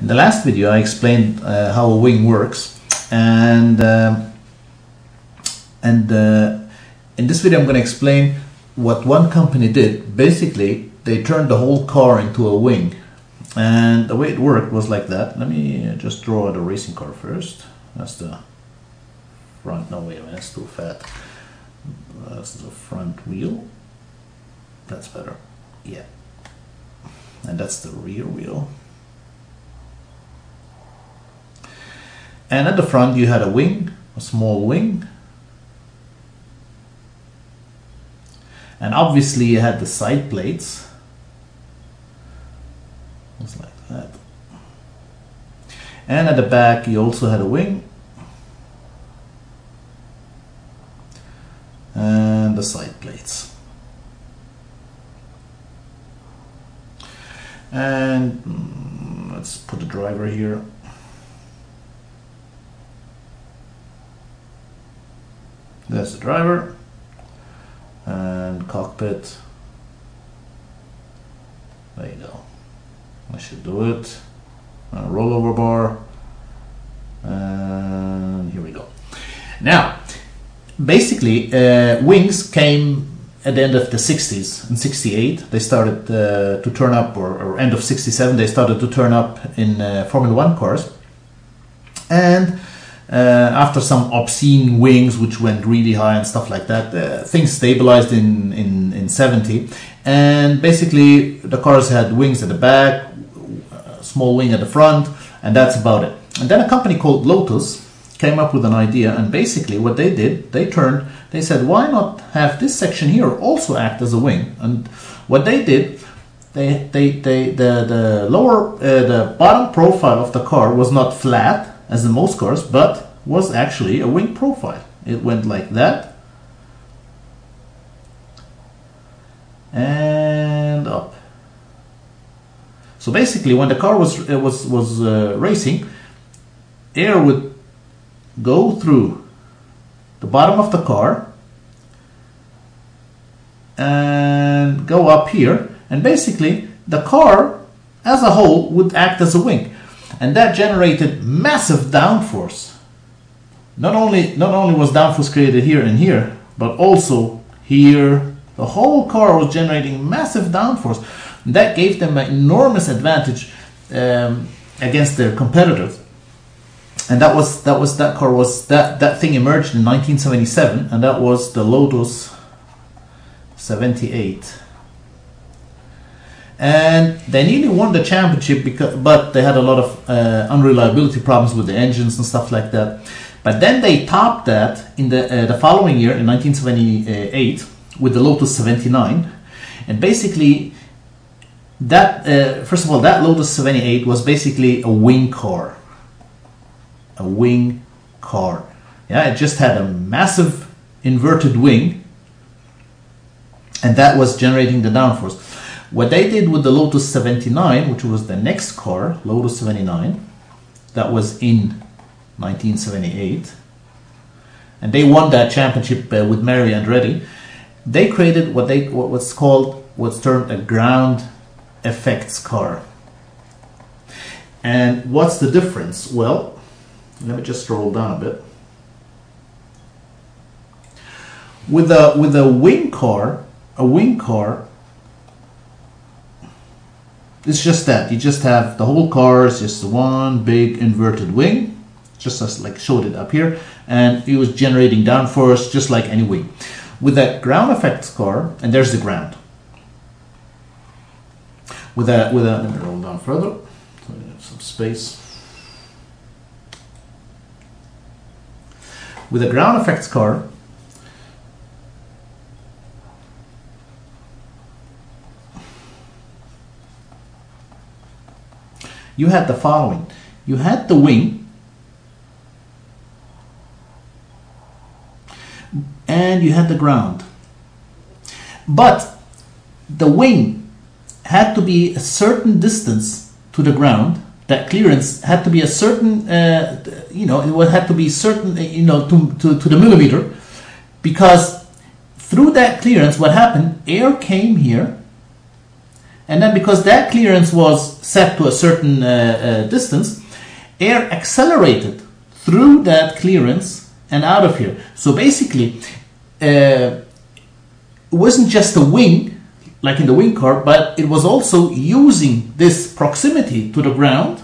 In the last video I explained how a wing works, and in this video I'm going to explain what one company did. Basically they turned the whole car into a wing, and the way it worked was like that. Let me just draw the racing car first. That's the front, no wait a minute, that's too fat. That's the front wheel. That's better, yeah. And that's the rear wheel. And at the front you had a wing, a small wing. And obviously you had the side plates. Just like that. And at the back you also had a wing. And the side plates. And let's put the driver here. There's the driver and cockpit. There you go. I should do it. Rollover bar, and here we go. Now, basically, wings came at the end of the 60s. In 68, they started to turn up, or end of 67, they started to turn up in Formula 1 cars. And after some obscene wings which went really high and stuff like that, things stabilized in 70, and basically the cars had wings at the back, a small wing at the front, and that's about it. And then a company called Lotus came up with an idea, and basically what they did, they said, why not have this section here also act as a wing? And what they did, the lower, the bottom profile of the car was not flat as in most cars, but was actually a wing profile. It went like that and up. So basically, when the car was racing, air would go through the bottom of the car and go up here, and basically the car as a whole would act as a wing. And that generated massive downforce. Not only was downforce created here and here, but also here. The whole car was generating massive downforce. And that gave them an enormous advantage against their competitors. And that thing emerged in 1977, and that was the Lotus 78. And they nearly won the championship, but they had a lot of unreliability problems with the engines and stuff like that. But then they topped that in the following year, in 1978, with the Lotus 79. And basically, that first of all, that Lotus 78 was basically a wing car. A wing car. Yeah, it just had a massive inverted wing, and that was generating the downforce. What they did with the Lotus 79, which was the next car, Lotus 79, that was in 1978, and they won that championship with Mario Andretti. They created what's termed a ground effects car. And what's the difference? Well, let me just scroll down a bit. With a wing car, it's just that you just have the whole car is just one big inverted wing, just as like showed it up here, and it was generating downforce just like any wing. With a ground effects car, and there's the ground. Let me roll down further, so we have some space. With a ground effects car, you had the following. You had the wing, and you had the ground. But the wing had to be a certain distance to the ground. That clearance had to be a certain, it had to be certain, to the millimeter, because through that clearance, what happened? Air came here and then because that clearance was set to a certain distance, air accelerated through that clearance and out of here. So basically, it wasn't just a wing, like in the wing car, but it was also using this proximity to the ground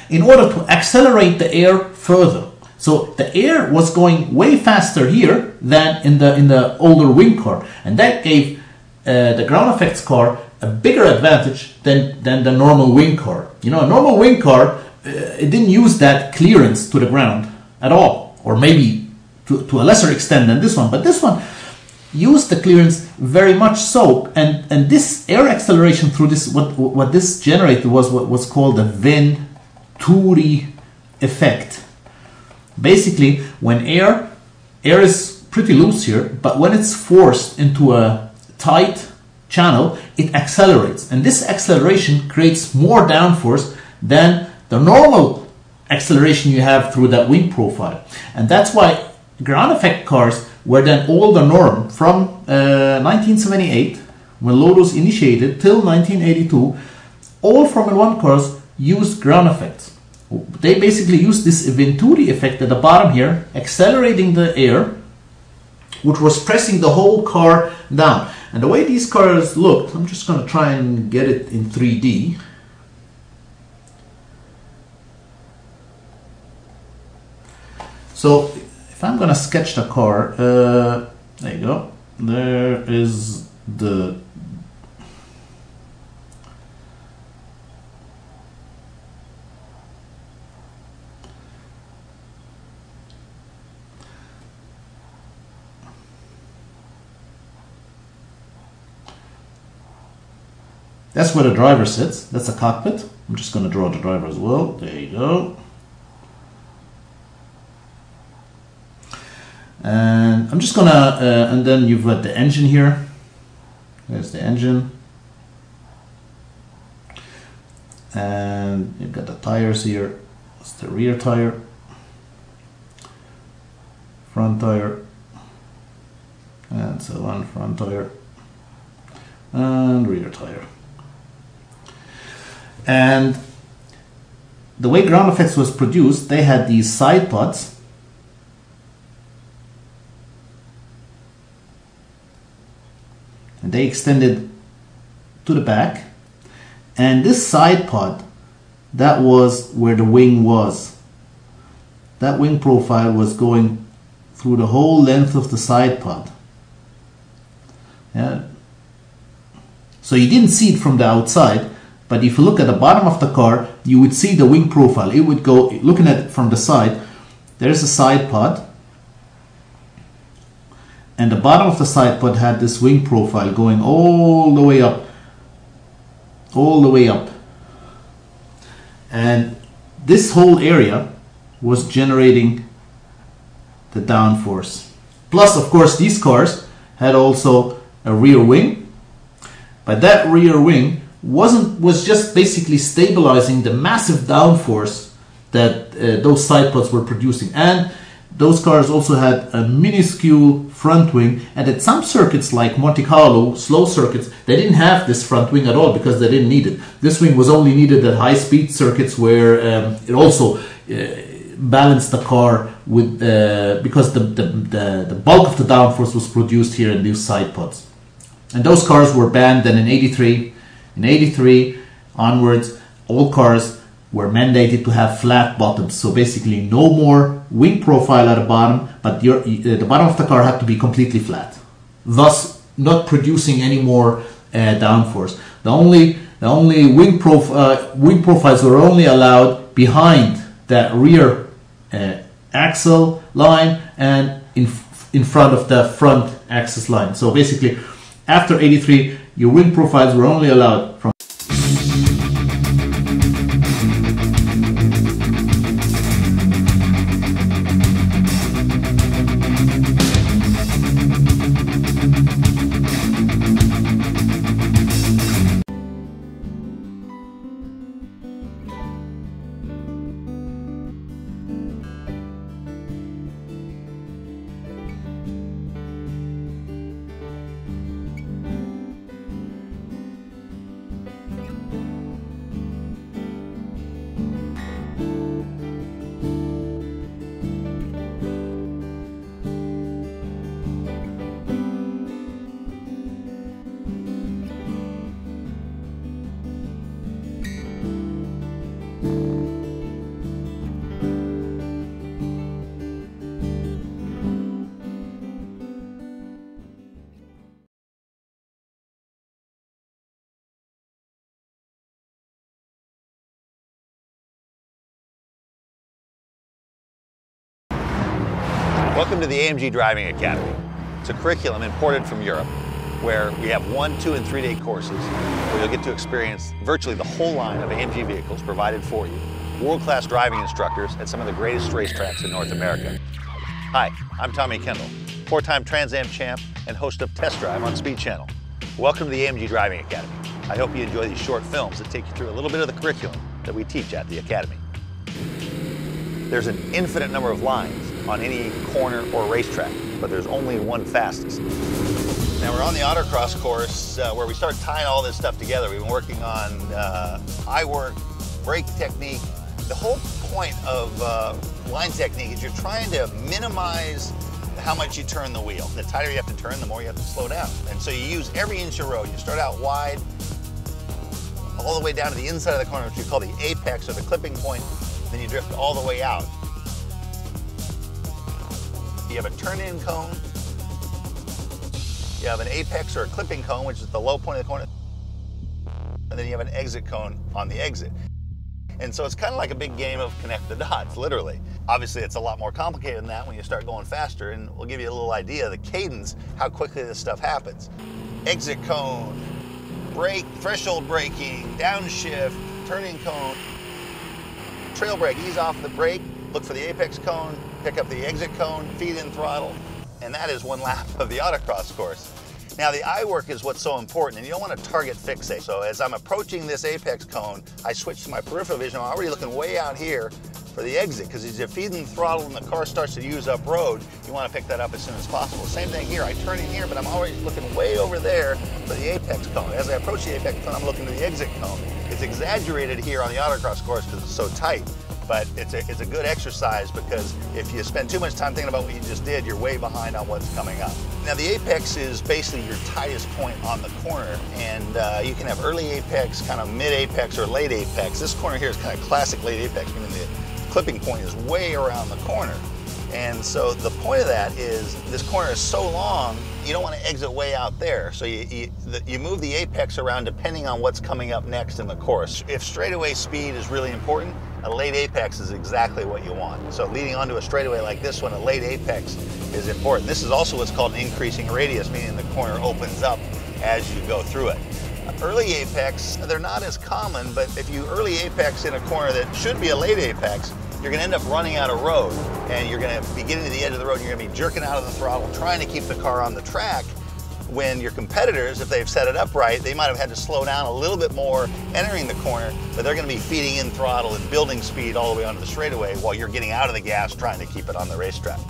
in order to accelerate the air further. So the air was going way faster here than in the older wing car, and that gave the ground effects car a bigger advantage than the normal wing car. You know, a normal wing car, it didn't use that clearance to the ground at all, or maybe to a lesser extent than this one, but this one used the clearance very much so, and this air acceleration through this, what this generated was what was called the Venturi effect. Basically, when air is pretty loose here, but when it's forced into a tight channel, it accelerates, and this acceleration creates more downforce than the normal acceleration you have through that wing profile. And that's why ground effect cars were then all the norm from 1978, when Lotus initiated, till 1982. All Formula 1 cars used ground effects. They basically used this Venturi effect at the bottom here, accelerating the air, which was pressing the whole car down. And the way these cars looked, I'm just going to try and get it in 3D. So if I'm going to sketch the car, there you go. There is the that's where the driver sits. That's a cockpit. I'm just going to draw the driver as well. There you go. And I'm just gonna, and then you've got the engine here. There's the engine. And you've got the tires here. It's the rear tire, front tire, and so on, front tire, and rear tire. And the way ground effects was produced, they had these side pods. And they extended to the back, and this side pod, that was where the wing was. That wing profile was going through the whole length of the side pod. Yeah. So you didn't see it from the outside, but if you look at the bottom of the car, you would see the wing profile. It would go, looking at it from the side, there's a side pod. And the bottom of the side pod had this wing profile going all the way up. All the way up. And this whole area was generating the downforce. Plus, of course, these cars had also a rear wing. But that rear wing was just basically stabilizing the massive downforce that those side pods were producing. And those cars also had a minuscule front wing, and at some circuits like Monte Carlo, slow circuits, they didn't have this front wing at all because they didn't need it. This wing was only needed at high-speed circuits where it also balanced the car with because the bulk of the downforce was produced here in these side pods. And those cars were banned then in 83. In 83 onwards, all cars were mandated to have flat bottoms. So basically no more wing profile at the bottom, but the bottom of the car had to be completely flat, thus not producing any more downforce. The only wing profiles were only allowed behind that rear axle line and in front of the front axis line. So basically after 83, your wing profiles were only allowed from Welcome to the AMG Driving Academy. It's a curriculum imported from Europe where we have 1-, 2-, and 3-day courses where you'll get to experience virtually the whole line of AMG vehicles provided for you, world-class driving instructors at some of the greatest racetracks in North America. Hi, I'm Tommy Kendall, 4-time Trans Am champ and host of Test Drive on Speed Channel. Welcome to the AMG Driving Academy. I hope you enjoy these short films that take you through a little bit of the curriculum that we teach at the Academy. There's an infinite number of lines on any corner or racetrack, but there's only one fastest. Now we're on the autocross course where we start tying all this stuff together. We've been working on eye work, brake technique. The whole point of line technique is you're trying to minimize how much you turn the wheel. The tighter you have to turn, the more you have to slow down. And so you use every inch of road. You start out wide, all the way down to the inside of the corner, which we call the apex or the clipping point. Then you drift all the way out. You have a turn-in cone. You have an apex or a clipping cone, which is the low point of the corner. And then you have an exit cone on the exit. And so it's kind of like a big game of connect the dots, literally. Obviously, it's a lot more complicated than that when you start going faster, and we'll give you a little idea of the cadence, how quickly this stuff happens. Exit cone, brake, threshold braking, downshift, turning cone, trail brake, ease off the brake, look for the apex cone, pick up the exit cone, feed in throttle, and that is one lap of the autocross course. Now the eye work is what's so important, and you don't want to target fixate. So as I'm approaching this apex cone, I switch to my peripheral vision. I'm already looking way out here for the exit, because as you're feeding the throttle and the car starts to use up road, you want to pick that up as soon as possible. Same thing here, I turn in here, but I'm already looking way over there for the apex cone. As I approach the apex cone, I'm looking to the exit cone. It's exaggerated here on the autocross course because it's so tight, but it's a good exercise, because if you spend too much time thinking about what you just did, you're way behind on what's coming up. Now the apex is basically your tightest point on the corner, and you can have early apex, kind of mid apex, or late apex. This corner here is kind of classic late apex, meaning the clipping point is way around the corner. And so the point of that is this corner is so long, you don't want to exit way out there. So you move the apex around depending on what's coming up next in the course. If straightaway speed is really important, a late apex is exactly what you want. So leading onto a straightaway like this one, a late apex is important. This is also what's called an increasing radius, meaning the corner opens up as you go through it. Early apex, they're not as common, but if you early apex in a corner that should be a late apex, you're going to end up running out of road, and you're going to be getting to the edge of the road, and you're going to be jerking out of the throttle, trying to keep the car on the track, when your competitors, if they've set it up right, they might have had to slow down a little bit more entering the corner, but they're going to be feeding in throttle and building speed all the way onto the straightaway while you're getting out of the gas trying to keep it on the racetrack.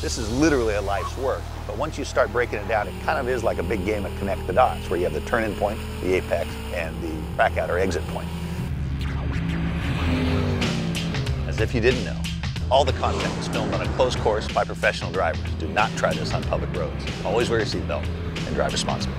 This is literally a life's work, but once you start breaking it down, it kind of is like a big game of connect the dots, where you have the turn-in point, the apex, and the back-out or exit point. As if you didn't know, all the content was filmed on a closed course by professional drivers. Do not try this on public roads. Always wear your seatbelt and drive responsibly.